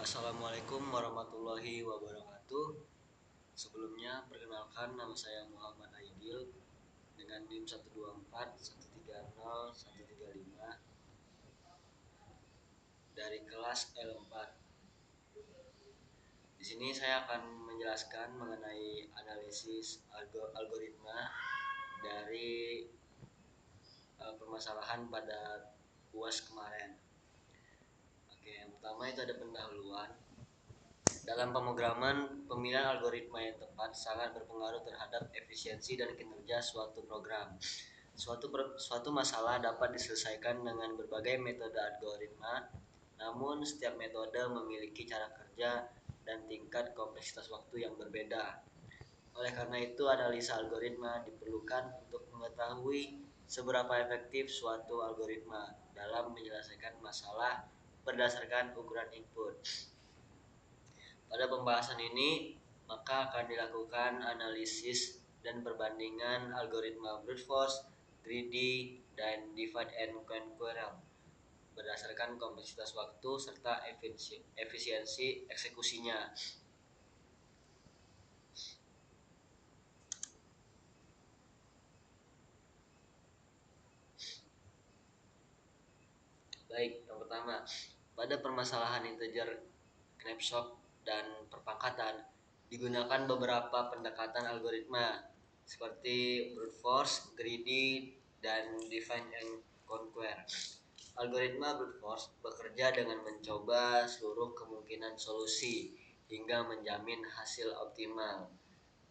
Assalamualaikum warahmatullahi wabarakatuh. Sebelumnya perkenalkan, nama saya Muhammad Aidil dengan NIM 124130135 dari kelas L4. Di sini saya akan menjelaskan mengenai analisis algoritma dari permasalahan pada UAS kemarin. Oke, yang pertama itu ada pendahuluan. Dalam pemrograman, pemilihan algoritma yang tepat sangat berpengaruh terhadap efisiensi dan kinerja suatu program. Suatu masalah dapat diselesaikan dengan berbagai metode algoritma, namun setiap metode memiliki cara kerja dan tingkat kompleksitas waktu yang berbeda. Oleh karena itu, analisa algoritma diperlukan untuk mengetahui seberapa efektif suatu algoritma dalam menyelesaikan masalah berdasarkan ukuran input. Pada pembahasan ini, maka akan dilakukan analisis dan perbandingan algoritma brute force, greedy, dan divide and conquer berdasarkan kompleksitas waktu serta efisiensi eksekusinya. Baik, yang pertama, pada permasalahan integer, snapshot, dan perpangkatan digunakan beberapa pendekatan algoritma seperti brute force, greedy, dan divide and conquer. Algoritma brute force bekerja dengan mencoba seluruh kemungkinan solusi hingga menjamin hasil optimal,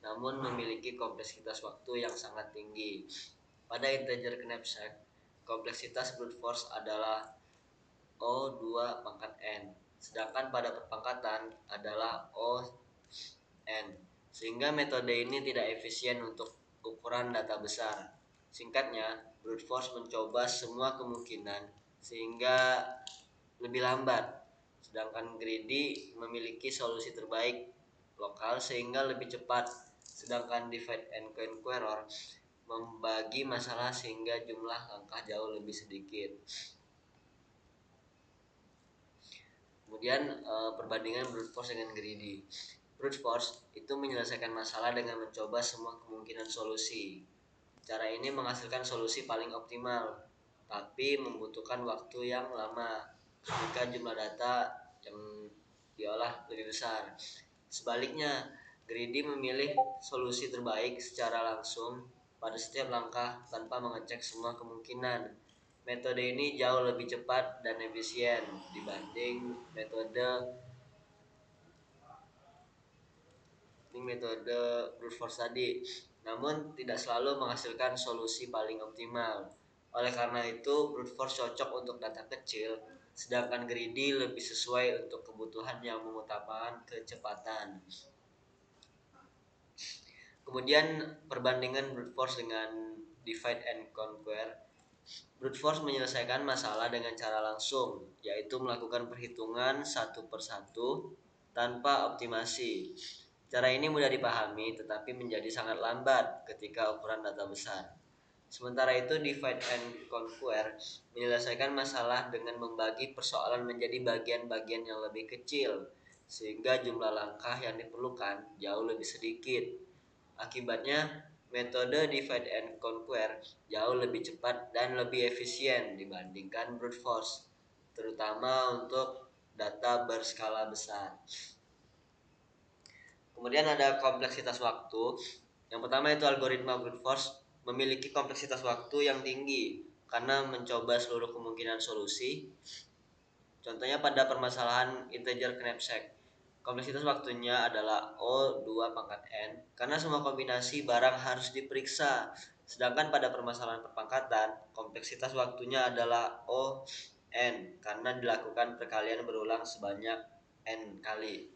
namun memiliki kompleksitas waktu yang sangat tinggi. Pada integer knapsack, kompleksitas brute force adalah O2 × n, sedangkan pada perpangkatan adalah O(n), sehingga metode ini tidak efisien untuk ukuran data besar. Singkatnya, brute force mencoba semua kemungkinan sehingga lebih lambat, sedangkan greedy memiliki solusi terbaik lokal sehingga lebih cepat, sedangkan divide and conquer membagi masalah sehingga jumlah langkah jauh lebih sedikit. Kemudian perbandingan brute force dengan greedy. Brute force itu menyelesaikan masalah dengan mencoba semua kemungkinan solusi. Cara ini menghasilkan solusi paling optimal, tapi membutuhkan waktu yang lama jika jumlah data yang diolah lebih besar. Sebaliknya, greedy memilih solusi terbaik secara langsung pada setiap langkah tanpa mengecek semua kemungkinan. Metode ini jauh lebih cepat dan efisien dibanding metode brute force tadi, namun tidak selalu menghasilkan solusi paling optimal. Oleh karena itu, brute force cocok untuk data kecil, sedangkan greedy lebih sesuai untuk kebutuhan yang mengutamakan kecepatan. Kemudian perbandingan brute force dengan divide and conquer. Brute force menyelesaikan masalah dengan cara langsung, yaitu melakukan perhitungan satu persatu tanpa optimasi. Cara ini mudah dipahami tetapi menjadi sangat lambat ketika ukuran data besar. Sementara itu, divide and conquer menyelesaikan masalah dengan membagi persoalan menjadi bagian-bagian yang lebih kecil, sehingga jumlah langkah yang diperlukan jauh lebih sedikit. Akibatnya, metode divide and conquer jauh lebih cepat dan lebih efisien dibandingkan brute force, terutama untuk data berskala besar. Kemudian ada kompleksitas waktu. Yang pertama itu algoritma brute force memiliki kompleksitas waktu yang tinggi karena mencoba seluruh kemungkinan solusi. Contohnya pada permasalahan integer knapsack, kompleksitas waktunya adalah O2 × n karena semua kombinasi barang harus diperiksa. Sedangkan pada permasalahan perpangkatan, kompleksitas waktunya adalah O(n) karena dilakukan perkalian berulang sebanyak n kali.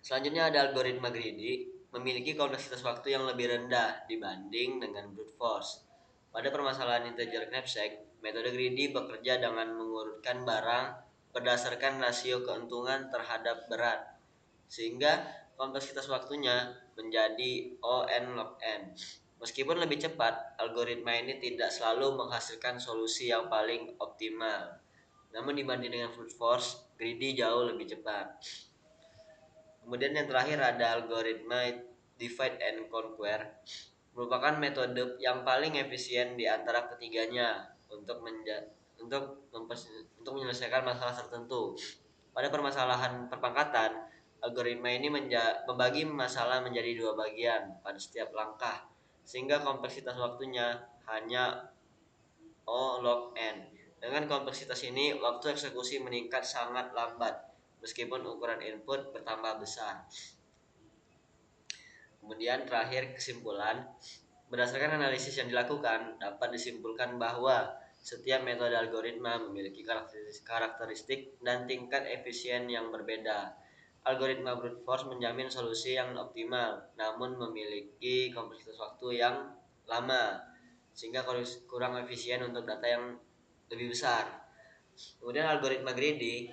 Selanjutnya ada algoritma greedy, memiliki kompleksitas waktu yang lebih rendah dibanding dengan brute force. Pada permasalahan integer knapsack, metode greedy bekerja dengan mengurutkan barang berdasarkan rasio keuntungan terhadap berat, sehingga kompleksitas waktunya menjadi O(n log n). Meskipun lebih cepat, algoritma ini tidak selalu menghasilkan solusi yang paling optimal. Namun dibanding dengan brute force, greedy jauh lebih cepat. Kemudian yang terakhir ada algoritma divide and conquer, merupakan metode yang paling efisien di antara ketiganya untuk menyelesaikan masalah tertentu. Pada permasalahan perpangkatan, algoritma ini membagi masalah menjadi dua bagian pada setiap langkah, sehingga kompleksitas waktunya hanya O log n. Dengan kompleksitas ini, waktu eksekusi meningkat sangat lambat, meskipun ukuran input bertambah besar. Kemudian terakhir kesimpulan, berdasarkan analisis yang dilakukan, dapat disimpulkan bahwa setiap metode algoritma memiliki karakteristik dan tingkat efisien yang berbeda. Algoritma brute force menjamin solusi yang optimal, namun memiliki kompleksitas waktu yang lama, sehingga kurang efisien untuk data yang lebih besar. Kemudian algoritma greedy,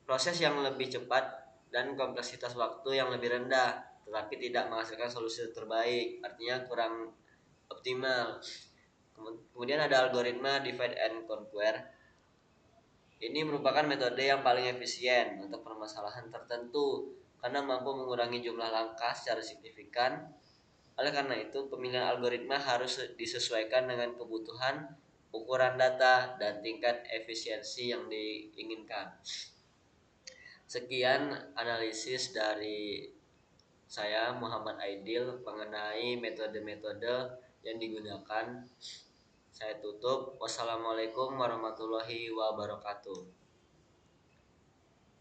proses yang lebih cepat dan kompleksitas waktu yang lebih rendah, tetapi tidak menghasilkan solusi terbaik, artinya kurang optimal. Kemudian ada algoritma divide and conquer. Ini merupakan metode yang paling efisien untuk permasalahan tertentu karena mampu mengurangi jumlah langkah secara signifikan. Oleh karena itu, pemilihan algoritma harus disesuaikan dengan kebutuhan, ukuran data, dan tingkat efisiensi yang diinginkan. Sekian analisis dari saya Muhammad Aidil mengenai metode-metode yang digunakan. Saya tutup. Wassalamualaikum warahmatullahi wabarakatuh.